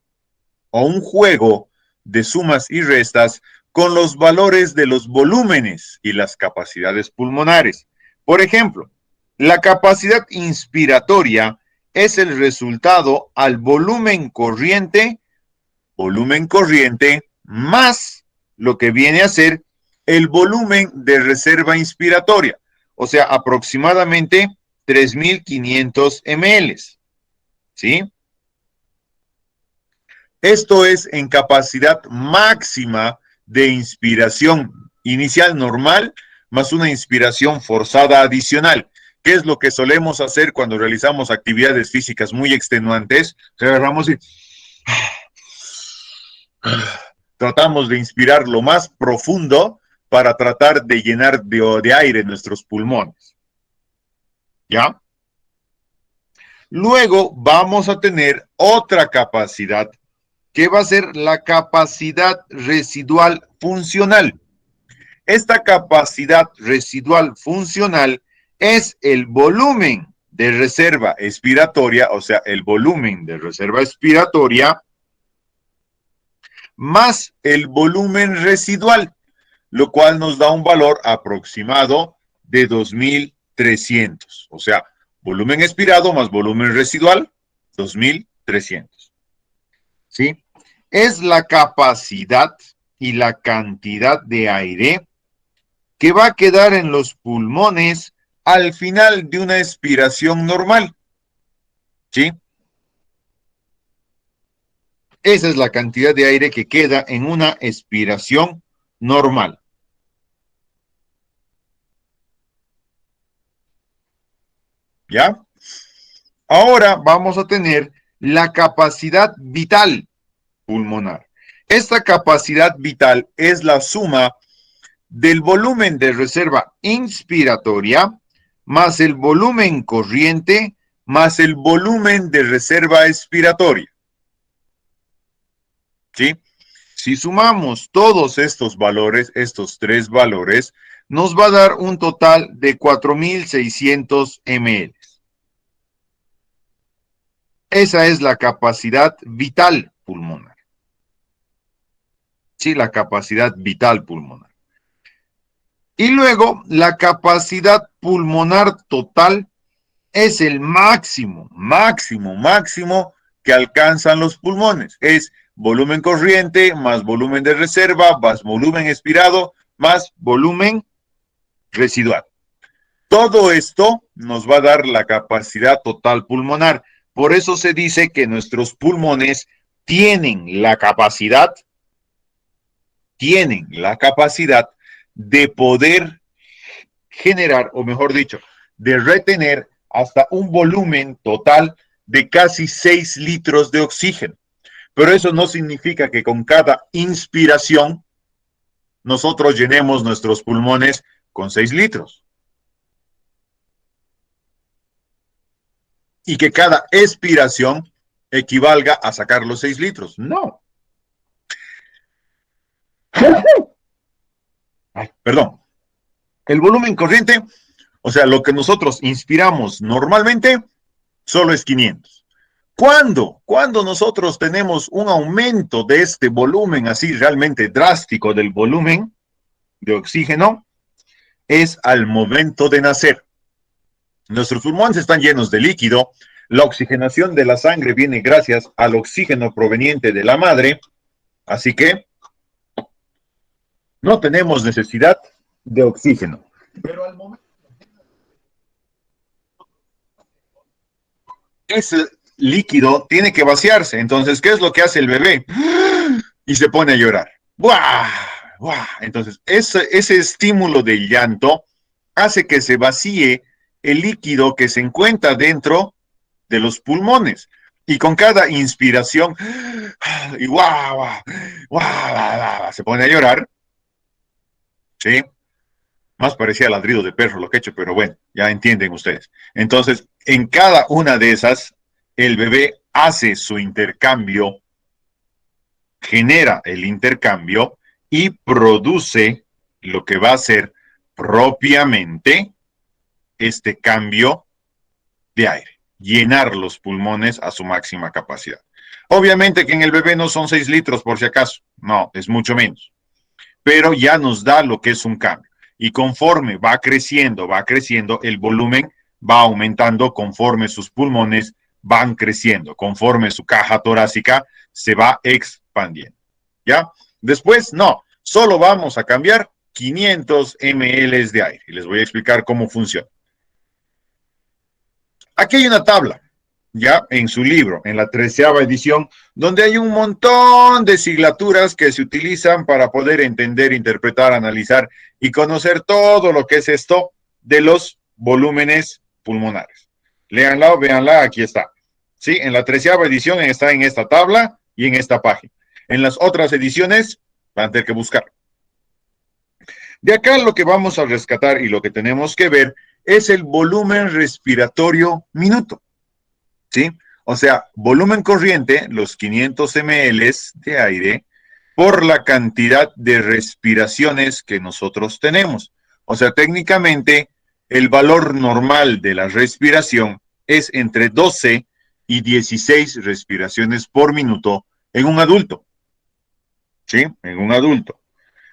o un juego de sumas y restas con los valores de los volúmenes y las capacidades pulmonares. Por ejemplo, la capacidad inspiratoria es el resultado al volumen corriente más lo que viene a ser el volumen de reserva inspiratoria, o sea, aproximadamente 3.500 ml, ¿sí? Esto es en capacidad máxima de inspiración inicial normal más una inspiración forzada adicional. ¿Qué es lo que solemos hacer cuando realizamos actividades físicas muy extenuantes? Agarramos y tratamos de inspirar lo más profundo para tratar de llenar de aire nuestros pulmones. ¿Ya? Luego vamos a tener otra capacidad que va a ser la capacidad residual funcional. Esta capacidad residual funcional es el volumen de reserva expiratoria, o sea, el volumen de reserva expiratoria más el volumen residual, lo cual nos da un valor aproximado de 2.300. O sea, volumen expirado más volumen residual, 2.300. ¿Sí? Es la capacidad y la cantidad de aire que va a quedar en los pulmones al final de una expiración normal. ¿Sí? Esa es la cantidad de aire que queda en una expiración normal. ¿Ya? Ahora vamos a tener la capacidad vital pulmonar. Esta capacidad vital es la suma del volumen de reserva inspiratoria más el volumen corriente más el volumen de reserva expiratoria. ¿Sí? Si sumamos todos estos valores, estos tres valores, nos va a dar un total de 4.600 ml. Esa es la capacidad vital pulmonar. Sí, la capacidad vital pulmonar. Y luego, la capacidad pulmonar total es el máximo que alcanzan los pulmones. Es volumen corriente más volumen de reserva más volumen expirado más volumen residual. Todo esto nos va a dar la capacidad total pulmonar. Por eso se dice que nuestros pulmones tienen la capacidad de poder generar, o mejor dicho, de retener hasta un volumen total de casi 6 litros de oxígeno. Pero eso no significa que con cada inspiración nosotros llenemos nuestros pulmones con 6 litros. Y que cada expiración equivalga a sacar los 6 litros. No. Ay, perdón. El volumen corriente, o sea, lo que nosotros inspiramos normalmente, solo es 500. ¿Cuándo nosotros tenemos un aumento de este volumen así realmente drástico del volumen de oxígeno? Es al momento de nacer. Nuestros pulmones están llenos de líquido. La oxigenación de la sangre viene gracias al oxígeno proveniente de la madre. Así que no tenemos necesidad de oxígeno. Pero al momento ese líquido tiene que vaciarse. Entonces, ¿qué es lo que hace el bebé? Y se pone a llorar. ¡Buah! ¡Buah! Entonces, ese estímulo del llanto hace que se vacíe el líquido que se encuentra dentro de los pulmones. Y con cada inspiración, y guau, guau, guau, se pone a llorar. ¿Sí? Más parecía ladrido de perro lo que he hecho, pero bueno, ya entienden ustedes. Entonces, en cada una de esas, el bebé hace su intercambio, genera el intercambio y produce lo que va a ser propiamente este cambio de aire, llenar los pulmones a su máxima capacidad. Obviamente que en el bebé no son 6 litros por si acaso, no, es mucho menos. pero ya nos da lo que es un cambio. Y conforme va creciendo, el volumen va aumentando conforme sus pulmones van creciendo, conforme su caja torácica se va expandiendo. ¿Ya? Después, no, solo vamos a cambiar 500 ml de aire. Y les voy a explicar cómo funciona. Aquí hay una tabla, ya en su libro, en la 13ª edición, donde hay un montón de siglaturas que se utilizan para poder entender, interpretar, analizar y conocer todo lo que es esto de los volúmenes pulmonares. Léanla o véanla, aquí está. Sí, en la 13ª edición está en esta tabla y en esta página. En las otras ediciones van a tener que buscar. De acá lo que vamos a rescatar y lo que tenemos que ver es el volumen respiratorio minuto. ¿Sí? O sea, volumen corriente, los 500 ml de aire, por la cantidad de respiraciones que nosotros tenemos. O sea, técnicamente, el valor normal de la respiración es entre 12 y 16 respiraciones por minuto en un adulto. ¿Sí? En un adulto.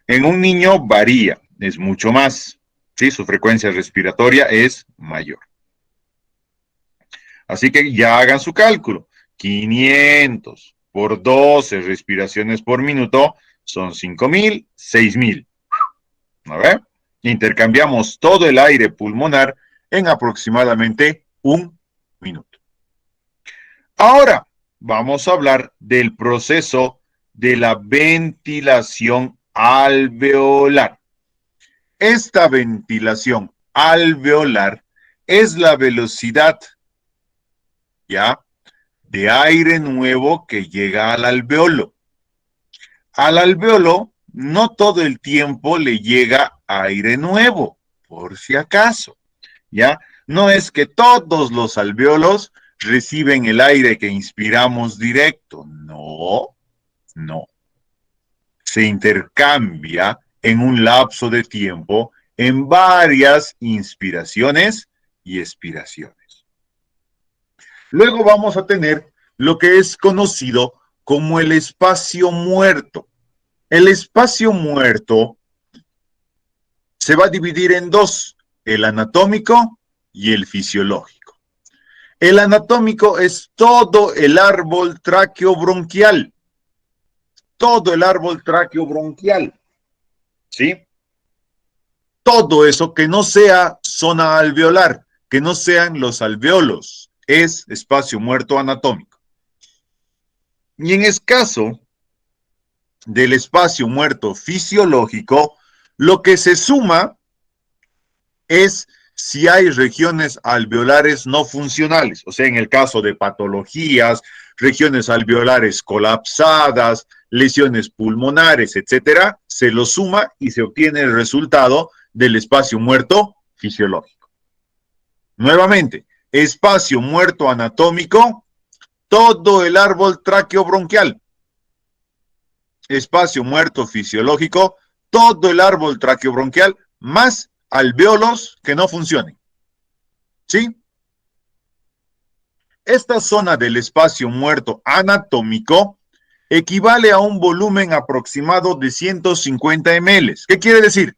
En un niño varía, es mucho más. ¿Sí? Su frecuencia respiratoria es mayor. Así que ya hagan su cálculo. 500 por 12 respiraciones por minuto son 5.000, 6.000. ¿A ver? Intercambiamos todo el aire pulmonar en aproximadamente un minuto. Ahora vamos a hablar del proceso de la ventilación alveolar. Esta ventilación alveolar es la velocidad, ¿ya?, de aire nuevo que llega al alveolo. Al alveolo no todo el tiempo le llega aire nuevo, por si acaso, ¿ya? No es que todos los alveolos reciben el aire que inspiramos directo, no, no. Se intercambia en un lapso de tiempo en varias inspiraciones y expiraciones. Luego vamos a tener lo que es conocido como el espacio muerto. El espacio muerto se va a dividir en dos, el anatómico y el fisiológico. El anatómico es todo el árbol traqueobronquial. Todo el árbol traqueobronquial. ¿Sí? Todo eso que no sea zona alveolar, que no sean los alveolos, es espacio muerto anatómico. Y en el caso del espacio muerto fisiológico, lo que se suma es si hay regiones alveolares no funcionales, o sea, en el caso de patologías, regiones alveolares colapsadas, lesiones pulmonares, etcétera, se lo suma y se obtiene el resultado del espacio muerto fisiológico. Nuevamente, espacio muerto anatómico, todo el árbol traqueobronquial. Espacio muerto fisiológico, todo el árbol traqueobronquial, más alvéolos que no funcionen. ¿Sí? Esta zona del espacio muerto anatómico equivale a un volumen aproximado de 150 ml. ¿Qué quiere decir?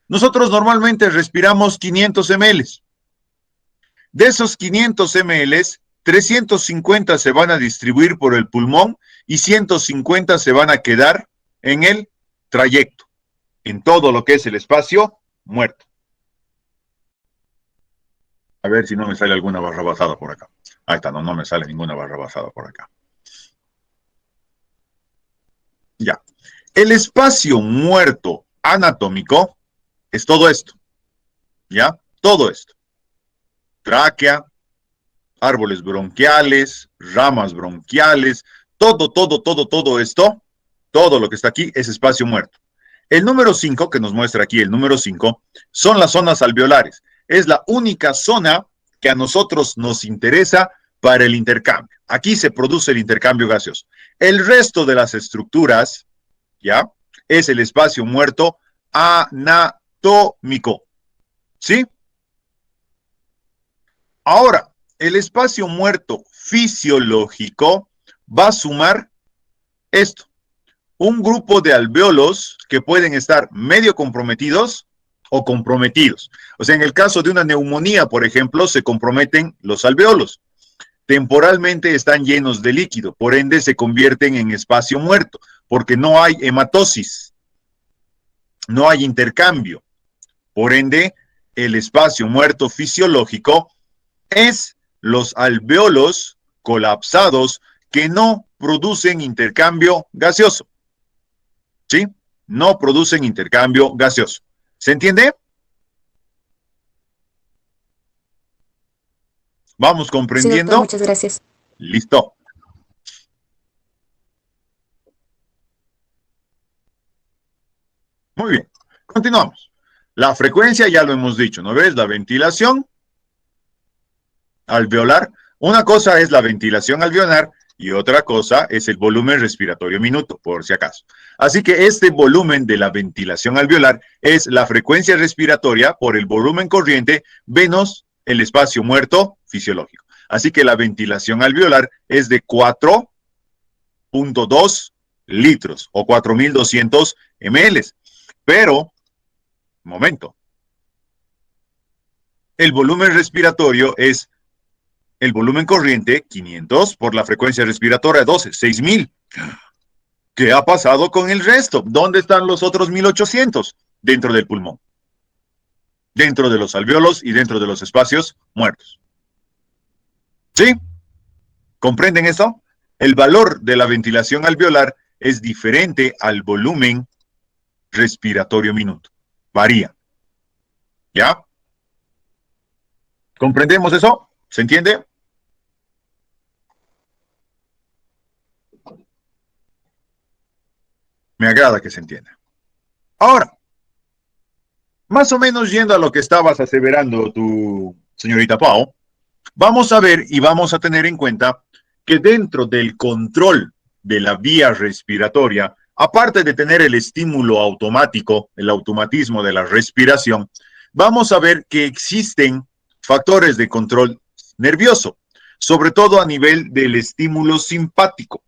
Nosotros normalmente respiramos 500 ml. De esos 500 ml, 350 se van a distribuir por el pulmón y 150 se van a quedar en el trayecto, en todo lo que es el espacio muerto. A ver si no me sale alguna barra basada por acá. Ahí está, no me sale ninguna barra basada por acá. Ya. El espacio muerto anatómico es todo esto. ¿Ya? Todo esto. Tráquea, árboles bronquiales, ramas bronquiales, todo esto, todo lo que está aquí es espacio muerto. El número 5, que nos muestra aquí el número 5, son las zonas alveolares. Es la única zona que a nosotros nos interesa para el intercambio. Aquí se produce el intercambio gaseoso. El resto de las estructuras, ¿ya?, es el espacio muerto anatómico. ¿Sí? Ahora, el espacio muerto fisiológico va a sumar esto. un grupo de alvéolos que pueden estar medio comprometidos o comprometidos. O sea, en el caso de una neumonía, por ejemplo, se comprometen los alvéolos. Temporalmente están llenos de líquido, por ende se convierten en espacio muerto, porque no hay hematosis, no hay intercambio. Por ende, el espacio muerto fisiológico es los alvéolos colapsados que no producen intercambio gaseoso. ¿Sí? No producen intercambio gaseoso. ¿Se entiende? ¿Vamos Sí, doctor, comprendiendo? muchas gracias. Listo. Muy bien. Continuamos. La frecuencia ya lo hemos dicho, ¿no ves? La ventilación alveolar. Una cosa es la ventilación alveolar y otra cosa es el volumen respiratorio minuto, por si acaso. Así que este volumen de la ventilación alveolar es la frecuencia respiratoria por el volumen corriente menos el espacio muerto fisiológico. Así que la ventilación alveolar es de 4.2 litros o 4.200 ml. Pero, momento, el volumen respiratorio es el volumen corriente 500 por la frecuencia respiratoria 12, 6.000. ¿Qué ha pasado con el resto? ¿Dónde están los otros 1.800? Dentro del pulmón, dentro de los alvéolos y dentro de los espacios muertos. ¿Sí? ¿Comprenden eso? El valor de la ventilación alveolar es diferente al volumen respiratorio minuto. Varía. ¿Ya? ¿Comprendemos eso? ¿Se entiende? Me agrada que se entienda. Ahora, más o menos yendo a lo que estabas aseverando tu señorita Pau, vamos a ver y vamos a tener en cuenta que dentro del control de la vía respiratoria, aparte de tener el estímulo automático, el automatismo de la respiración, vamos a ver que existen factores de control nervioso, sobre todo a nivel del estímulo simpático.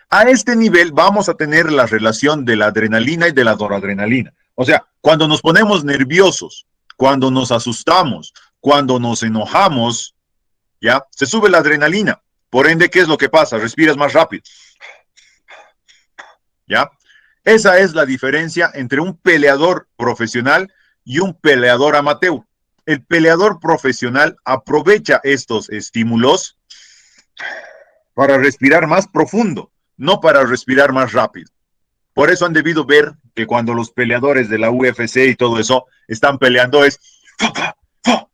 A este nivel vamos a tener la relación de la adrenalina y de la noradrenalina. O sea, cuando nos ponemos nerviosos, cuando nos asustamos, cuando nos enojamos, ¿ya? Se sube la adrenalina. Por ende, ¿qué es lo que pasa? Respiras más rápido. ¿Ya? Esa es la diferencia entre un peleador profesional y un peleador amateur. El peleador profesional aprovecha estos estímulos para respirar más profundo, no para respirar más rápido. Por eso han debido ver que cuando los peleadores de la UFC y todo eso están peleando es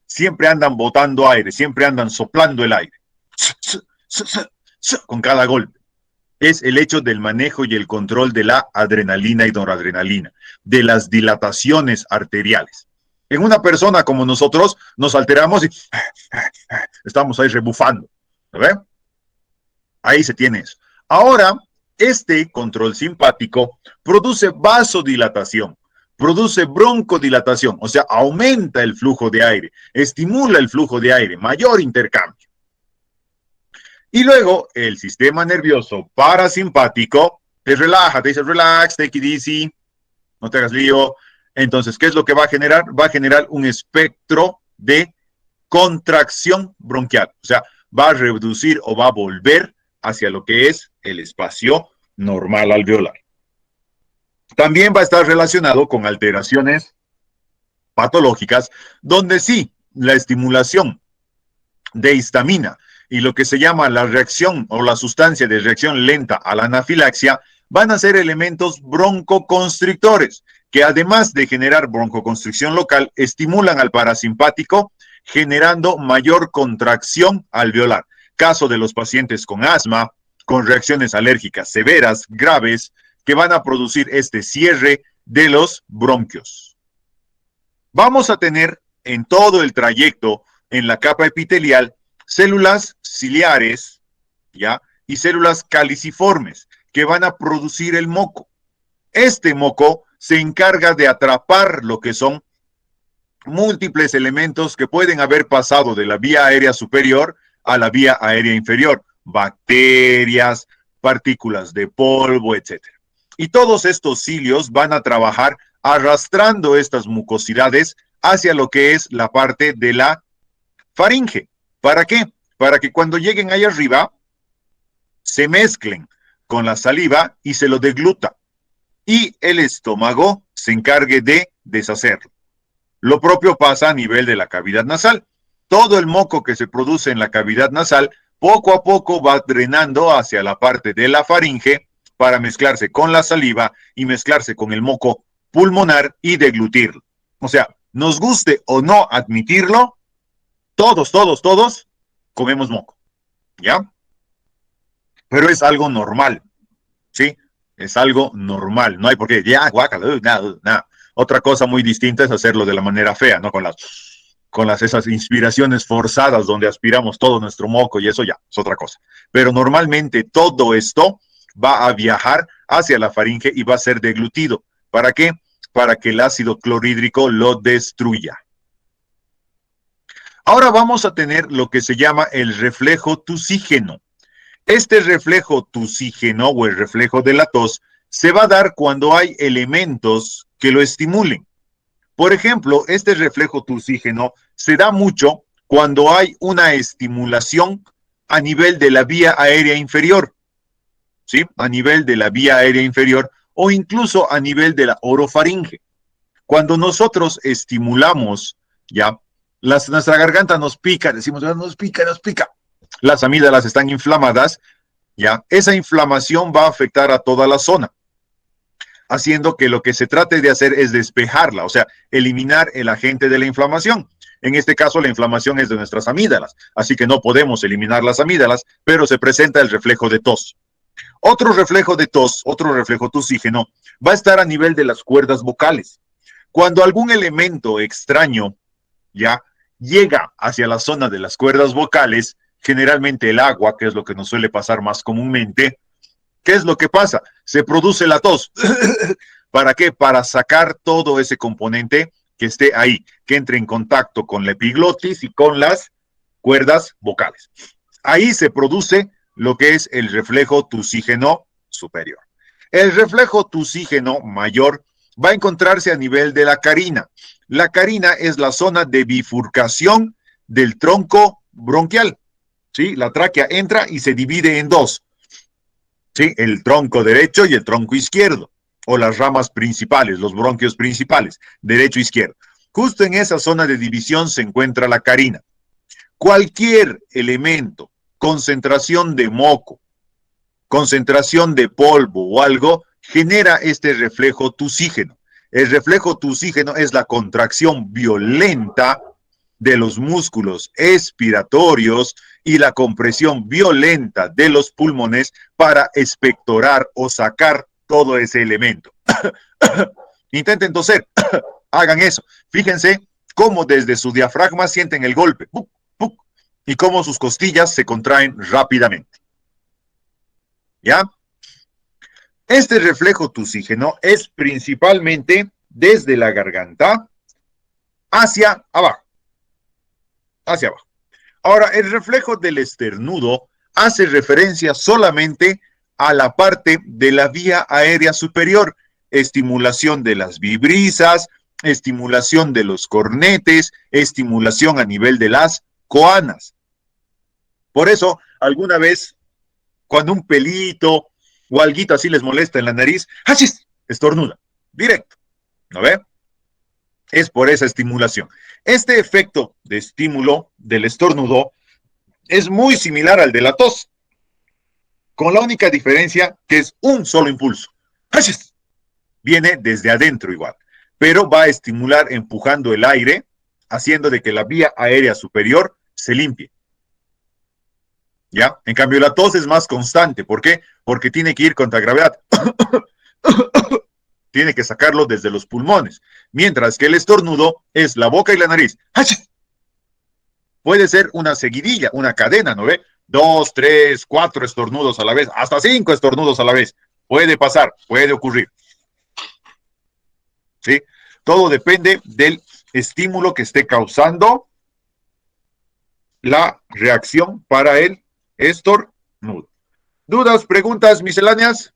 siempre andan botando aire, siempre andan soplando el aire con cada golpe. Es el hecho del manejo y el control de la adrenalina y noradrenalina, de las dilataciones arteriales. En una persona como nosotros nos alteramos y estamos ahí rebufando. ¿Lo ven? Ahí se tiene eso. Ahora, este control simpático produce vasodilatación, produce broncodilatación, o sea, aumenta el flujo de aire, estimula el flujo de aire, mayor intercambio. Y luego el sistema nervioso parasimpático te relaja, te dice relax, take it easy, no te hagas lío. Entonces, ¿qué es lo que va a generar? Va a generar un espectro de contracción bronquial, o sea, va a reducir o va a volver hacia lo que es el espacio normal alveolar. También va a estar relacionado con alteraciones patológicas, donde sí, la estimulación de histamina y lo que se llama la reacción o la sustancia de reacción lenta a la anafilaxia van a ser elementos broncoconstrictores, que además de generar broncoconstricción local, estimulan al parasimpático, generando mayor contracción alveolar. Caso de los pacientes con asma, con reacciones alérgicas severas, graves, que van a producir este cierre de los bronquios. Vamos a tener en todo el trayecto, en la capa epitelial, células ciliares, ¿ya? Y células caliciformes, que van a producir el moco. Este moco se encarga de atrapar lo que son múltiples elementos que pueden haber pasado de la vía aérea superior a la vía aérea inferior. Bacterias, partículas de polvo, etcétera. Y todos estos cilios van a trabajar arrastrando estas mucosidades hacia lo que es la parte de la faringe. ¿Para qué? Para que cuando lleguen ahí arriba se mezclen con la saliva y se lo degluta. Y el estómago se encargue de deshacerlo. Lo propio pasa a nivel de la cavidad nasal. Todo el moco que se produce en la cavidad nasal poco a poco va drenando hacia la parte de la faringe para mezclarse con la saliva y mezclarse con el moco pulmonar y deglutirlo. O sea, nos guste o no admitirlo, todos comemos moco, ¿ya? Pero es algo normal, ¿sí? Es algo normal, no hay por qué, ya, guácala, nada. Otra cosa muy distinta es hacerlo de la manera fea, ¿no? Con esas inspiraciones forzadas donde aspiramos todo nuestro moco y eso ya es otra cosa. Pero normalmente todo esto va a viajar hacia la faringe y va a ser deglutido. ¿Para qué? Para que el ácido clorhídrico lo destruya. Ahora vamos a tener lo que se llama el reflejo tusígeno. Este reflejo tusígeno o el reflejo de la tos se va a dar cuando hay elementos que lo estimulen. Por ejemplo, este reflejo tusígeno se da mucho cuando hay una estimulación a nivel de la vía aérea inferior, ¿sí? A nivel de la vía aérea inferior o incluso a nivel de la orofaringe. Cuando nosotros estimulamos, ya, nuestra garganta nos pica, decimos, nos pica. Las amígdalas están inflamadas, ya, esa inflamación va a afectar a toda la zona, haciendo que lo que se trate de hacer es despejarla, o sea, eliminar el agente de la inflamación. En este caso, la inflamación es de nuestras amígdalas, así que no podemos eliminar las amígdalas, pero se presenta el reflejo de tos. Otro reflejo de tos, otro reflejo tusígeno, va a estar a nivel de las cuerdas vocales. Cuando algún elemento extraño ya llega hacia la zona de las cuerdas vocales, generalmente el agua, que es lo que nos suele pasar más comúnmente, ¿qué es lo que pasa? Se produce la tos. ¿Para qué? Para sacar todo ese componente que esté ahí, que entre en contacto con la epiglotis y con las cuerdas vocales. Ahí se produce lo que es el reflejo tusígeno superior. El reflejo tusígeno mayor va a encontrarse a nivel de la carina. La carina es la zona de bifurcación del tronco bronquial, ¿sí? La tráquea entra y se divide en dos, ¿sí? El tronco derecho y el tronco izquierdo, o las ramas principales, los bronquios principales, derecho e izquierdo. Justo en esa zona de división se encuentra la carina. Cualquier elemento, concentración de moco, concentración de polvo o algo, genera este reflejo tusígeno. El reflejo tusígeno es la contracción violenta de los músculos expiratorios y la compresión violenta de los pulmones para expectorar o sacar todo ese elemento. Intenten toser, hagan eso. Fíjense cómo desde su diafragma sienten el golpe y cómo sus costillas se contraen rápidamente. ¿Ya? Este reflejo tusígeno es principalmente desde la garganta hacia abajo. Hacia abajo. Ahora, el reflejo del esternudo hace referencia solamente a la parte de la vía aérea superior, estimulación de las vibrisas, estimulación de los cornetes, estimulación a nivel de las coanas. Por eso, alguna vez, cuando un pelito o alguito así les molesta en la nariz, ¡hachis! Estornuda, directo, ¿no ve? Es por esa estimulación. Este efecto de estímulo del estornudo es muy similar al de la tos, con la única diferencia que es un solo impulso. ¡Hachis! Viene desde adentro igual, pero va a estimular empujando el aire, haciendo de que la vía aérea superior se limpie. ¿Ya? En cambio, la tos es más constante. ¿Por qué? Porque tiene que ir contra gravedad. Tiene que sacarlo desde los pulmones. Mientras que el estornudo es la boca y la nariz. ¡Hachis! Puede ser una seguidilla, una cadena, ¿no ve? 2, 3, 4 estornudos a la vez, hasta 5 estornudos a la vez. Puede pasar, puede ocurrir. ¿Sí? Todo depende del estímulo que esté causando la reacción para el estornudo. ¿Dudas, preguntas misceláneas?